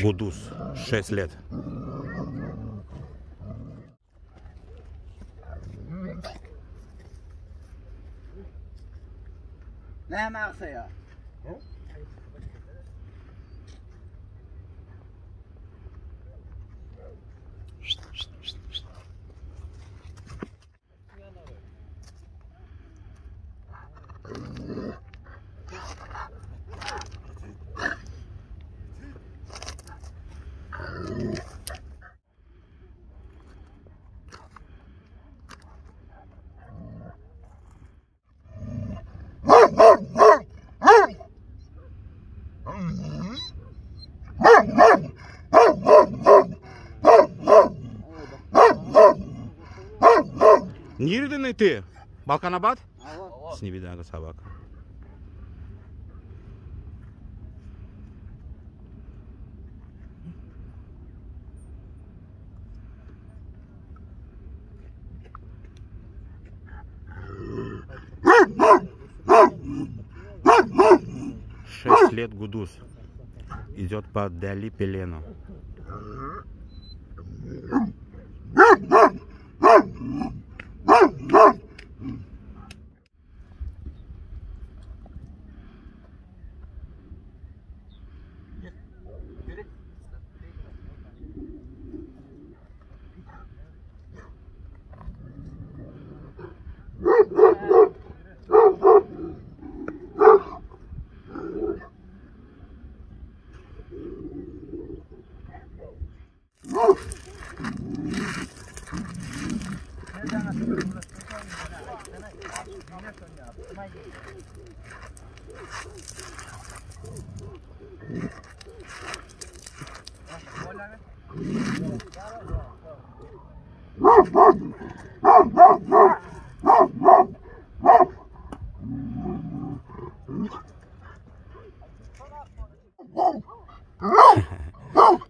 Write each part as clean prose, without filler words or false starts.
Гудус, 6 лет. Ne mağsa ya? Нирденный ты? Балканабад? С невиданга собака. Шесть лет Гудус. Идет по Дали Пелену.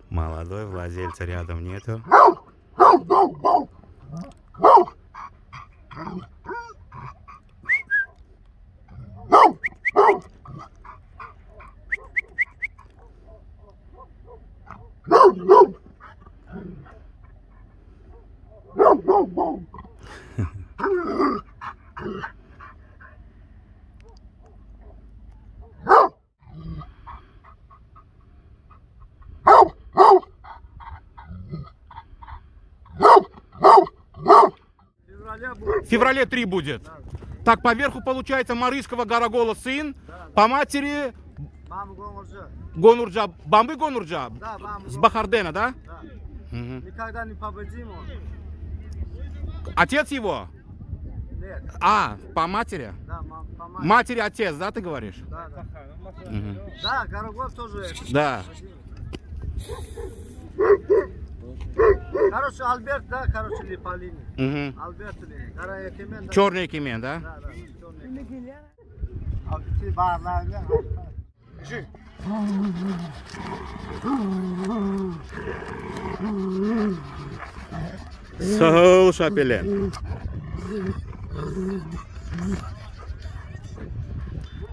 Молодой владельца рядом нету. В феврале 3 будет. Да. Так, поверху получается Марыского Горогола сын, да. По матери Гонурджа. Бамбы Гонурджа? Да, Бамбы. С Бахардена, да? Да. Угу. Никогда не победим он. Отец его? Нет. А, по матери? Да, по матери. Матери отец, да, ты говоришь? Да, да. Угу. Да, Горогол тоже. Да. Короче, Альберт, да, короче, Липолини. Угу. Альберт, да? Черный Кемен, да? Да, да. Сол Шапелен.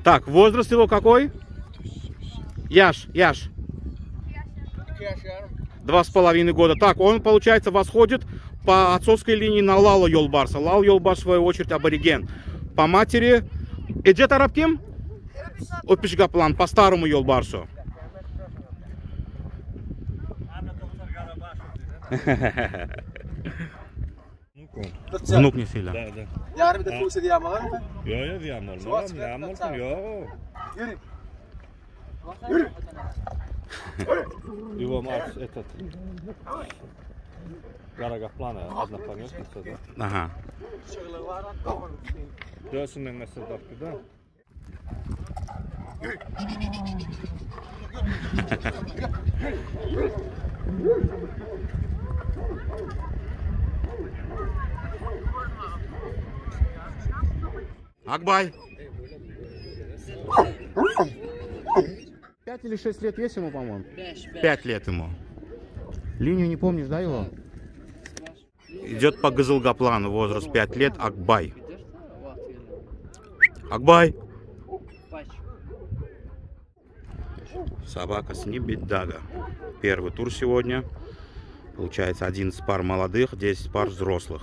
Так, возраст его какой? Яш. 2,5 года. Так, он, получается, восходит по отцовской линии на Лала Йолбарса. Лал Йолбарс, в свою очередь, абориген. По матери... Эджет Арабким? Опишгаплан, по старому Йолбарсу. Внук не сильно. Да, да. Ярым да фусы диамал? Я диамал. Его мать этот Гарагаплана, одна планетница, да? Ага. Дёсынның мәсәлдәр, да? Акбай. 5 или 6 лет есть ему, по-моему? 5 лет ему. Линию не помнишь, да, его? Идет по Газылгаплану, возраст 5 лет, Акбай. Акбай. Собака Сниббит-Дага. Первый тур сегодня. Получается 11 пар молодых, 10 пар взрослых.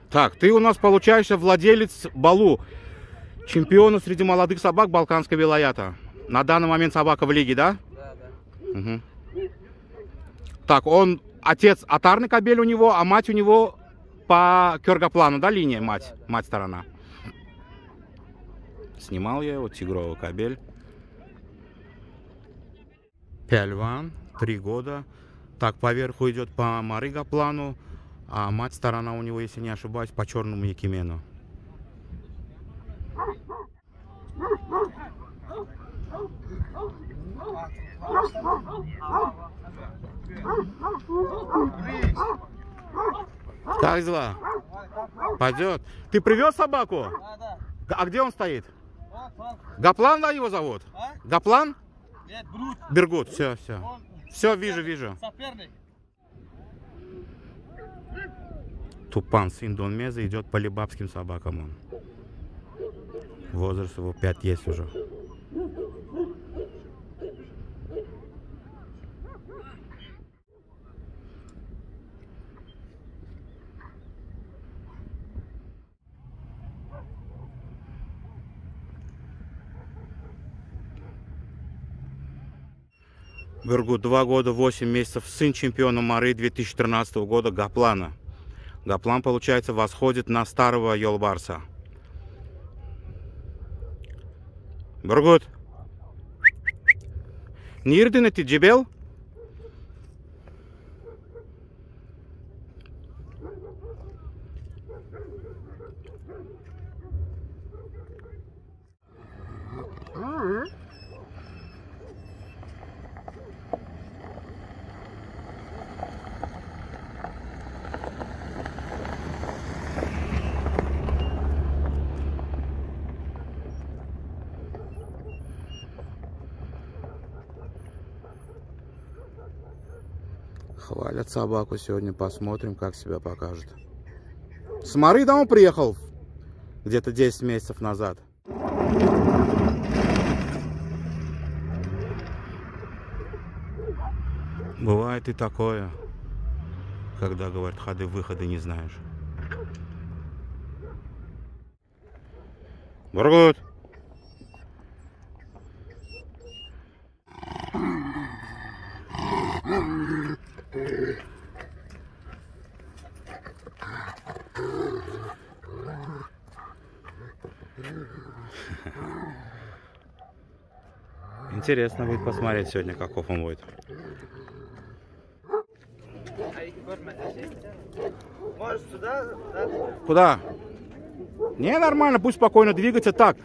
Так, ты у нас получаешься владелец Балу, чемпиона среди молодых собак Балканского вилаята. На данный момент собака в лиге, да? Да, да. Угу. Так, он отец атарный кобель у него, а мать у него по кёргоплану, да, линия, мать? Да. Мать сторона. Снимал я его, тигровый кобель. Пельван, 3 года. Так, поверху идет по марыгоплану, а мать сторона у него, если не ошибаюсь, по черному якимену. Как дела? Пойдет. Ты привез собаку? Да, да. А где он стоит? Вот. Гаплан, да, его зовут? А? Гаплан? Нет, Брут. Бергут, все. Он Все, вижу. соперник. Тупан, сын Донмеза, идет по либабским собакам он. Возраст его 5 есть уже. Бергут, 2 года, 8 месяцев, сын чемпиона Мары 2013 года Гаплана. Гаплан, получается, восходит на старого Йолбарса. Бергут. Нирдин эти джебел? Хвалят собаку сегодня, посмотрим, как себя покажет. С Мары, да, он приехал где-то 10 месяцев назад. Бывает и такое, когда, говорят, ходы-выходы не знаешь. Бургут! Интересно будет посмотреть сегодня, каков он будет. Можешь сюда? Куда? Не, нормально, пусть спокойно двигается. Так,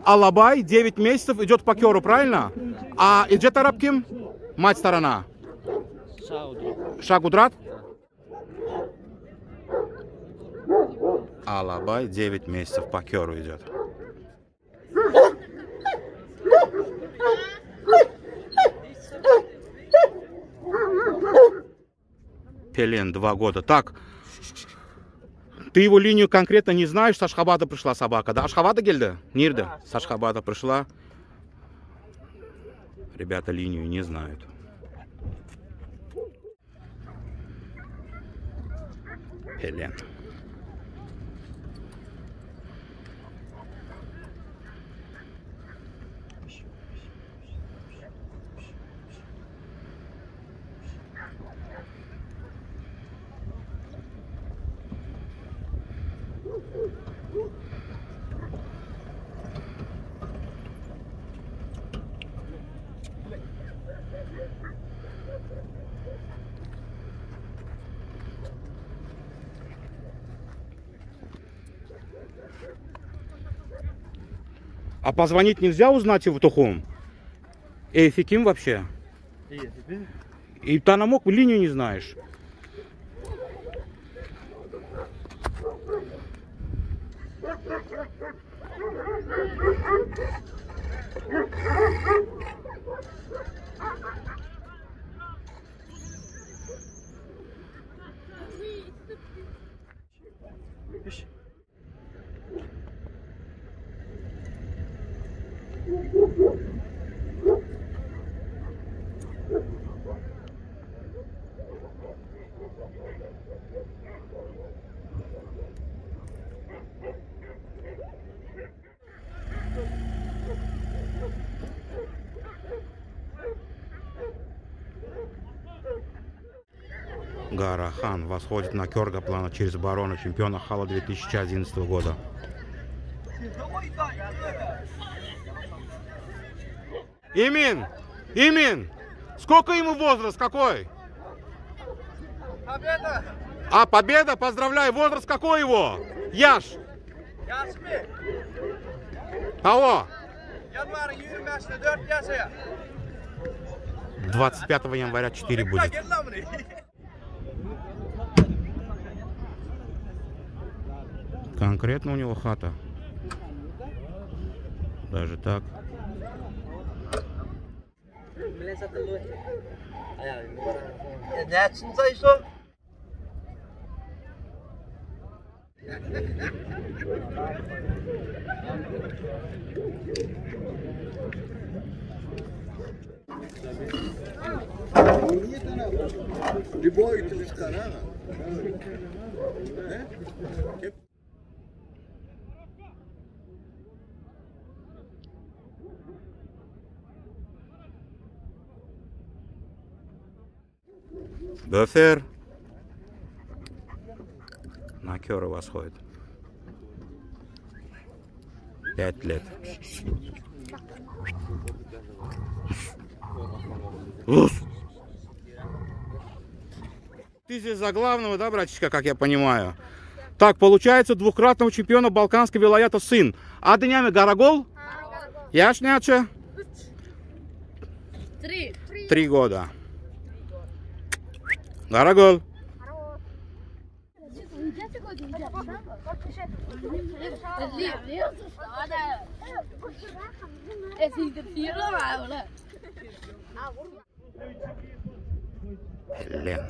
Алабай 9 месяцев идет по керу, правильно? А Иджет Арабким? Мать сторона. Шагудрат? Алабай 9 месяцев по керу идет. Пелен 2 года. Так, ты его линию конкретно не знаешь, с Ашхабада пришла собака, да? Ашхабада гельда? Нирда? С Ашхабада пришла. Ребята линию не знают. Пелен. А позвонить нельзя узнать его тухум? Эй, фиким вообще? И ты намок линию не знаешь. Гарахан восходит на Кёргаплана через оборону чемпиона Хала 2011 года. Имин! Сколько ему возраст? Какой? Победа! А, победа! Поздравляю! Возраст какой его? Яш! Кого? 25 января 4 будет. Конкретно у него хата. Даже так. Любой телескара. Буфер на Кёры восходит. 5 лет. Ты здесь за главного, да, братишка, как я понимаю? Так, получается, двукратного чемпиона Балканского вилаята сын. А днями Гарагол? Яшняче? 3 года. Гарагол. Лен.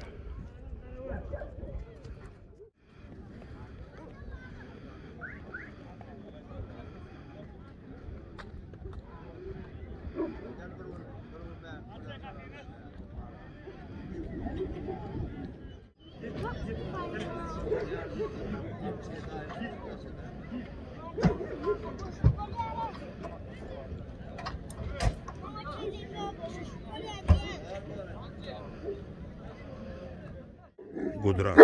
Гудрат.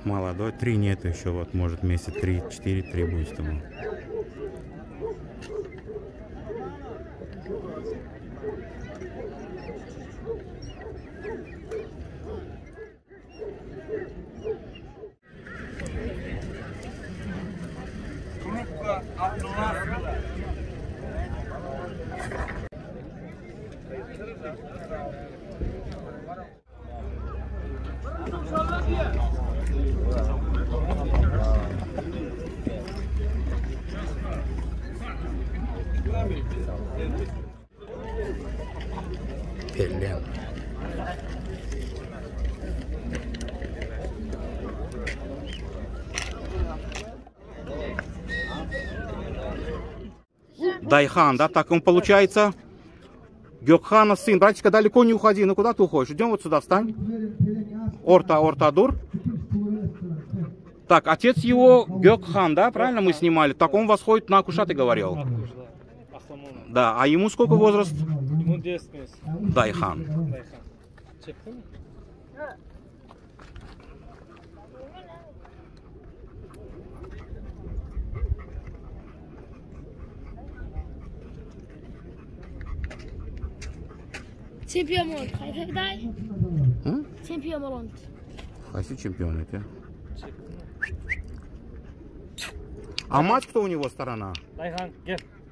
Молодой, 3 нет еще, вот может месяц 3-4 будет ему. Лен. Дайхан, да, так он получается. Гёкхана сын. Братишка, далеко не уходи. Ну куда ты уходишь? Идем вот сюда, встань. Ортадур. Так, отец его Гёкхан, да, правильно мы снимали? Так он восходит на Акуша, ты говорил. Да, а ему сколько возраст? Ему 10 месяцев. Дайхан. Чемпион, хай. Чемпион. Кайсы чемпион это? А мать кто у него сторона?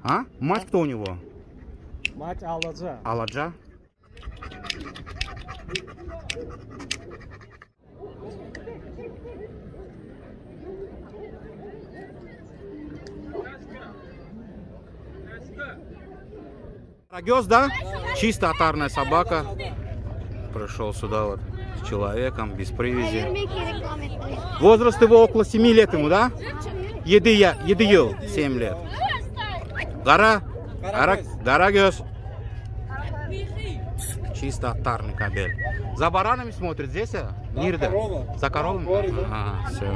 А? Мать кто у него? Мать Аладжа. Аладжа? Рогёз, да? Чисто отарная собака. Пришел сюда вот с человеком, без привязи. Возраст его около 7 лет ему, да? 7 лет. Рогёз. Чисто отарный кобель. За баранами смотрит здесь? Нирда? За коровами? Ага, все.